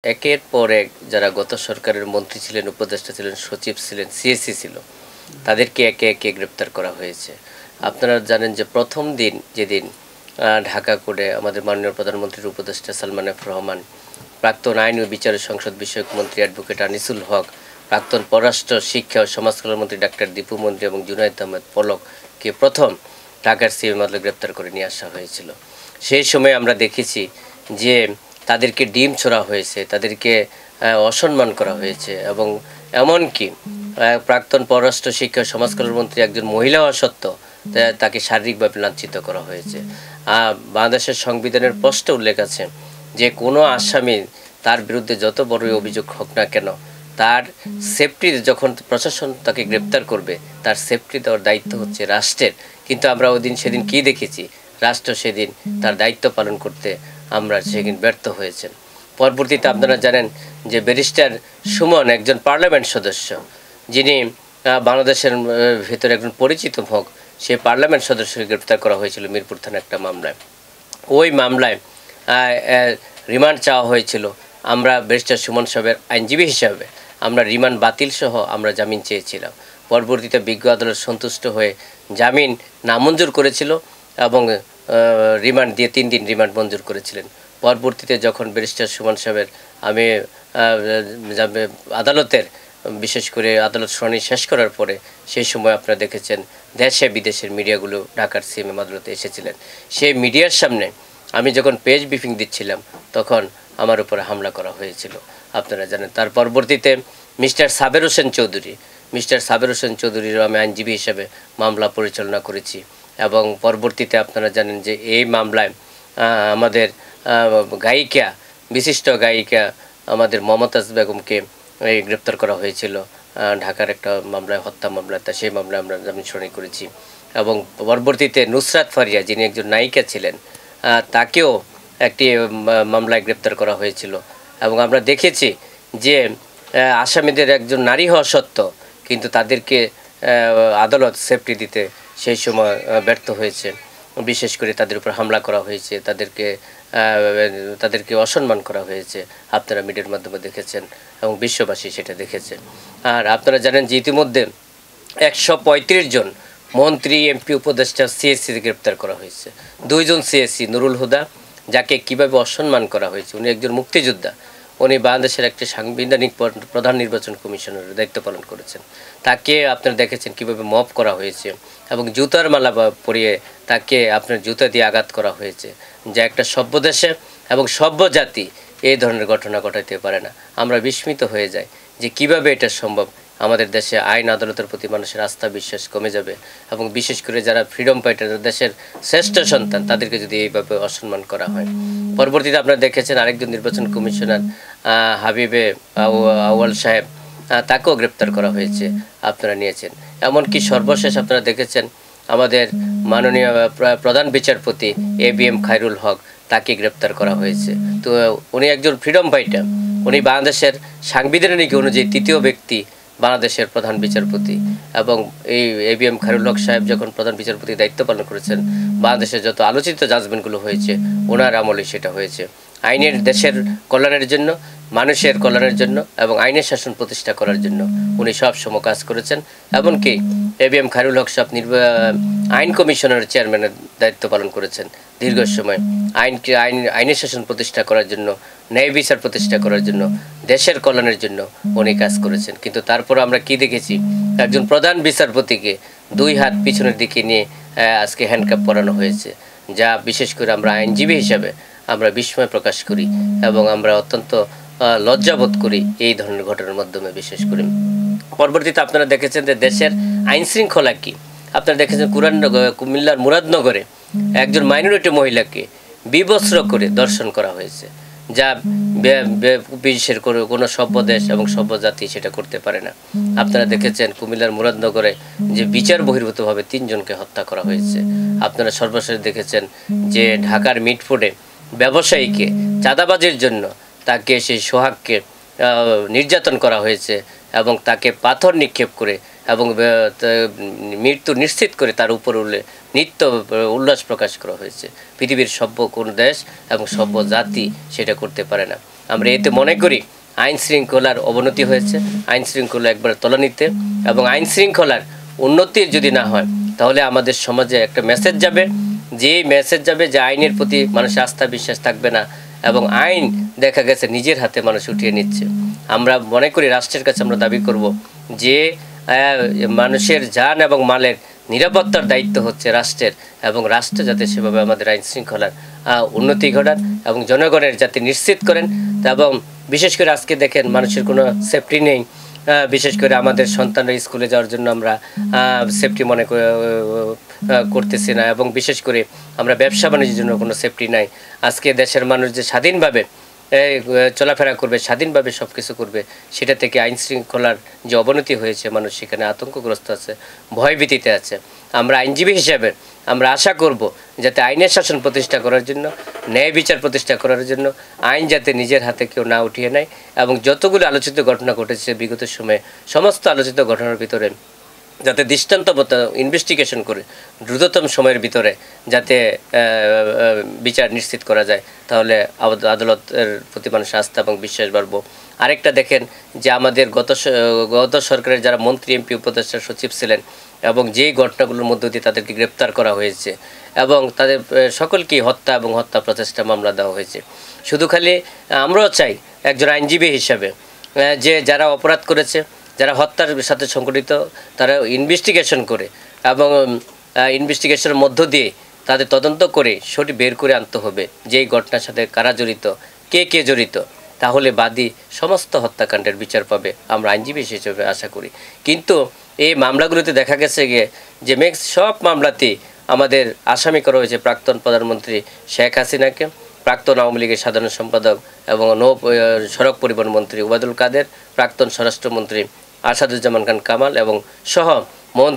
একের পর এক যারা গত সরকারের মন্ত্রী ছিলেন, উপদেষ্টা ছিলেন, সচিব ছিলেন, সিএসি ছিল, তাদেরকে একে একে গ্রেপ্তার করা হয়েছে। আপনারা জানেন যে প্রথম দিন যেদিন ঢাকা কোর্টে আমাদের মাননীয় প্রধানমন্ত্রীর উপদেষ্টা সালমান এফ রহমান, প্রাক্তন আইন ও বিচার সংসদ বিষয়ক মন্ত্রী অ্যাডভোকেট আনিসুল হক, প্রাক্তন পররাষ্ট্র শিক্ষা ও সমাজ কল্যাণ মন্ত্রী ডাক্তার দীপু মন্ত্রী এবং জুনায়েদ আহমেদ পলককে প্রথম ঢাকার সিএম আদালতে গ্রেপ্তার করে নিয়ে আসা হয়েছিল। সেই সময় আমরা দেখেছি যে তাদেরকে ডিম ছোড়া হয়েছে, তাদেরকে অসম্মান করা হয়েছে এবং এমনকি প্রাক্তন পররাষ্ট্র শিক্ষা সমাজ কল্যাণ মন্ত্রী একজন মহিলা হওয়া সত্ত্বেও তাকে শারীরিকভাবে লাঞ্ছিত করা হয়েছে। বাংলাদেশের সংবিধানের স্পষ্ট উল্লেখ আছে যে কোনো আসামি তার বিরুদ্ধে যত বড়ই অভিযোগ হোক না কেন, তার সেফটি যখন প্রশাসন তাকে গ্রেপ্তার করবে, তার সেফটি দেওয়ার দায়িত্ব হচ্ছে রাষ্ট্রের। কিন্তু আমরা সেদিন কী দেখেছি, রাষ্ট্র সেদিন তার দায়িত্ব পালন করতে আমরা সেদিন ব্যর্থ হয়েছেন। পরবর্তীতে আপনারা জানেন যে ব্যারিস্টার সুমন একজন পার্লামেন্ট সদস্য, যিনি বাংলাদেশের ভিতরে একজন পরিচিত মুখ, সে পার্লামেন্ট সদস্যকে গ্রেপ্তার করা হয়েছিল মিরপুর থানা একটা মামলায়। ওই মামলায় রিমান্ড চাওয়া হয়েছিল। আমরা ব্যারিস্টার সুমন সাহেবের আইনজীবী হিসাবে আমরা রিমান্ড বাতিল সহ আমরা জামিন চেয়েছিলাম। পরবর্তীতে বিজ্ঞ আদালত সন্তুষ্ট হয়ে জামিন নামঞ্জুর করেছিল এবং রিমান্ড দিয়ে 3 দিন রিমান্ড মঞ্জুর করেছিলেন। পরবর্তীতে যখন ব্যারিস্টার সুমন সাহেবের আমি আদালতের বিশেষ করে আদালত শুনানি শেষ করার পরে সেই সময় আপনারা দেখেছেন দেশে বিদেশের মিডিয়াগুলো ঢাকার সিএমএম আদালতে এসেছিলেন। সেই মিডিয়ার সামনে আমি যখন পেজ ব্রিফিং দিচ্ছিলাম তখন আমার উপরে হামলা করা হয়েছিল, আপনারা জানেন। তার পরবর্তীতে মিস্টার সাবের হোসেন চৌধুরীরও আমি আইনজীবী হিসেবে মামলা পরিচালনা করেছি এবং পরবর্তীতে আপনারা জানেন যে এই মামলায় আমাদের বিশিষ্ট গায়িকা আমাদের মমতাজ বেগমকে গ্রেপ্তার করা হয়েছিল ঢাকার একটা মামলায়, হত্যা মামলায়। তা সেই মামলায় আমরা জামিন শুনানি করেছি এবং পরবর্তীতে নুসরাত ফারিয়া, যিনি একজন নায়িকা ছিলেন, তাকেও একটি মামলায় গ্রেপ্তার করা হয়েছিল এবং আমরা দেখেছি যে আসামিদের একজন নারী হওয়া সত্ত্বেও কিন্তু তাদেরকে আদালত সেফটি দিতে সেই সময় ব্যর্থ হয়েছে। বিশেষ করে তাদের উপর হামলা করা হয়েছে, তাদেরকে অসম্মান করা হয়েছে। আপনারা মিডিয়ার মাধ্যমে দেখেছেন এবং বিশ্ববাসী সেটা দেখেছে। আর আপনারা জানেন যে ইতিমধ্যে 135 জন মন্ত্রী, এমপি, উপদেষ্টা সিএসসি গ্রেপ্তার করা হয়েছে। 2 জন সিএসসি, নুরুল হুদা, যাকে কীভাবে অসম্মান করা হয়েছে, উনি একজন মুক্তিযোদ্ধা, উনি বাংলাদেশের একটি সাংবিধানিক প্রধান নির্বাচন কমিশনের দায়িত্ব পালন করেছেন। তাকে আপনারা দেখেছেন কীভাবে মব করা হয়েছে এবং জুতার মালা পরিয়ে তাকে আপনার জুতা দিয়ে আঘাত করা হয়েছে, যা একটা সভ্য দেশে এবং সভ্য জাতি এই ধরনের ঘটনা ঘটাতে পারে না। আমরা বিস্মিত হয়ে যাই যে কিভাবে এটা সম্ভব। আমাদের দেশে আইন আদালতের প্রতি মানুষের আস্থা বিশ্বাস কমে যাবে এবং বিশেষ করে যারা ফ্রিডম ফাইটার, দেশের শ্রেষ্ঠ সন্তান, তাদেরকে যদি এইভাবে অসম্মান করা হয়। পরবর্তীতে আপনারা দেখেছেন আরেকজন নির্বাচন কমিশনার হাবিবে আউয়াল সাহেব, তাকেও গ্রেপ্তার করা হয়েছে, আপনারা নিয়েছেন। এমনকি সর্বশেষ আপনারা দেখেছেন আমাদের মাননীয় প্রধান বিচারপতি ABM খায়রুল হক, তাকে গ্রেপ্তার করা হয়েছে। তো উনি একজন ফ্রিডম ফাইটার, উনি বাংলাদেশের সাংবিধানিক অনুযায়ী 3য় ব্যক্তি বাংলাদেশের প্রধান বিচারপতি এবং এই ABM খায়রুল হক সাহেব যখন প্রধান বিচারপতির দায়িত্ব পালন করেছেন, বাংলাদেশের যত আলোচিত জাজমেন্টগুলো হয়েছে ওনার আমলে সেটা হয়েছে। আইনের, দেশের কল্যাণের জন্য, মানুষের কল্যাণের জন্য এবং আইনের শাসন প্রতিষ্ঠা করার জন্য উনি সবসময় কাজ করেছেন। এমনকি ABM খায়রুল হক সাহেব আইন কমিশনের চেয়ারম্যানের দায়িত্ব পালন করেছেন দীর্ঘ সময়। আইনের শাসন প্রতিষ্ঠা করার জন্য, ন্যায় বিচার প্রতিষ্ঠা করার জন্য, দেশের কল্যাণের জন্য উনি কাজ করেছেন। কিন্তু তারপর আমরা কি দেখেছি, একজন প্রধান বিচারপতিকে 2 হাত পিছনের দিকে নিয়ে আজকে হ্যান্ডকাপ পরানো হয়েছে, যা বিশেষ করে আমরা আইনজীবী হিসাবে আমরা বিস্ময় প্রকাশ করি এবং আমরা অত্যন্ত লজ্জাবোধ করি এই ধরনের ঘটনার মাধ্যমে। বিশেষ করে পরবর্তীতে আপনারা দেখেছেন যে দেশের আইন শৃঙ্খলা কী, আপনারা দেখেছেন কুমিল্লার মুরাদনগরে একজন মাইনরিটি মহিলাকে বিবস্ত্র করে ধর্ষণ করা হয়েছে, যা বিশ্বের কোনো সভ্য দেশ এবং সভ্য জাতি সেটা করতে পারে না। আপনারা দেখেছেন কুমিল্লার মুরাদনগরে যে বিচার বহির্ভূতভাবে 3 জনকে হত্যা করা হয়েছে। আপনারা সর্বশেষ দেখেছেন যে ঢাকার মিটফোর্ডে ব্যবসায়ীকে চাঁদাবাজির জন্য তাকে, সেই সোহাগকে নির্যাতন করা হয়েছে এবং তাকে পাথর নিক্ষেপ করে এবং মৃত্যু নিশ্চিত করে তার উপর নিত্য উল্লাস প্রকাশ করা হয়েছে। পৃথিবীর সভ্য কোন দেশ এবং সভ্য জাতি সেটা করতে পারে না। আমরা এতে মনে করি আইন শৃঙ্খলার অবনতি হয়েছে, আইন শৃঙ্খলা একবার তলানিতে, এবং আইন শৃঙ্খলার উন্নতি যদি না হয় তাহলে আমাদের সমাজে একটা মেসেজ যাবে, যে মেসেজ যাবে যে আইনের প্রতি মানুষের আস্থা বিশ্বাস থাকবে না, এবং আইন দেখা গেছে নিজের হাতে মানুষ উঠিয়ে নিচ্ছে। আমরা মনে করি রাষ্ট্রের কাছে আমরা দাবি করব যে মানুষের জান এবং মালের নিরাপত্তার দায়িত্ব হচ্ছে রাষ্ট্রের, এবং রাষ্ট্র যাতে সেভাবে আমাদের আইন শৃঙ্খলার উন্নতি ঘটান এবং জনগণের যাতে নিশ্চিত করেন। এবং বিশেষ করে আজকে দেখেন মানুষের কোনো সেফটি নেই, বিশেষ করে আমাদের সন্তানরা স্কুলে যাওয়ার জন্য আমরা সেফটি মনে করতেছি না, এবং বিশেষ করে আমরা ব্যবসা বাণিজ্যের জন্য কোনো সেফটি নাই। আজকে দেশের মানুষ যে স্বাধীনভাবে চলাফেরা করবে, স্বাধীনভাবে সব কিছু করবে, সেটা থেকে আইন শৃঙ্খলার যে অবনতি হয়েছে, মানুষ সেখানে আতঙ্কগ্রস্ত আছে, ভয়ভীতিতে আছে। আমরা আইনজীবী হিসাবে আমরা আশা করব যাতে আইনের শাসন প্রতিষ্ঠা করার জন্য, ন্যায় বিচার প্রতিষ্ঠা করার জন্য আইন যাতে নিজের হাতে কেউ না উঠিয়ে নেয়, এবং যতগুলো আলোচিত ঘটনা ঘটেছে বিগত সময়ে সমস্ত আলোচিত ঘটনার ভিতরে যাতে দৃষ্টান্তমতো ইনভেস্টিগেশন করে দ্রুততম সময়ের ভিতরে যাতে বিচার নিশ্চিত করা যায়, তাহলে আদালতের প্রতি মানুষের আস্থা এবং বিশ্বাস বাড়বো। আরেকটা দেখেন যে আমাদের গত সরকারের যারা মন্ত্রী, এমপি, উপদেষ্টা, সচিব ছিলেন, এবং যেই ঘটনাগুলোর মধ্য দিয়ে তাদেরকে গ্রেপ্তার করা হয়েছে এবং তাদের সকলকেই হত্যা এবং হত্যা প্রচেষ্টা মামলা দেওয়া হয়েছে। শুধু খালি আমরাও চাই একজন আইনজীবী হিসাবে যে যারা অপরাধ করেছে, যারা হত্যার সাথে সংগঠিত, তারা ইনভেস্টিগেশন করে এবং ইনভেস্টিগেশনের মধ্য দিয়ে তাদের তদন্ত করে সঠিক বের করে আনতে হবে যে এই ঘটনার সাথে কারা জড়িত, কে জড়িত, তাহলে বাদী সমস্ত হত্যাকাণ্ডের বিচার পাবে, আমরা আইনজীবী হিসেবে আশা করি। কিন্তু এই মামলাগুলোতে দেখা গেছে যে সব মামলাতেই আমাদের আসামি করা হয়েছে প্রাক্তন প্রধানমন্ত্রী শেখ হাসিনাকে, প্রাক্তন আওয়ামী লীগের সাধারণ সম্পাদক এবং সড়ক পরিবহন মন্ত্রী ওবায়দুল কাদের, প্রাক্তন স্বরাষ্ট্রমন্ত্রী আসাদুজ্জামান খান কামাল এবং সহ মন্ত্রী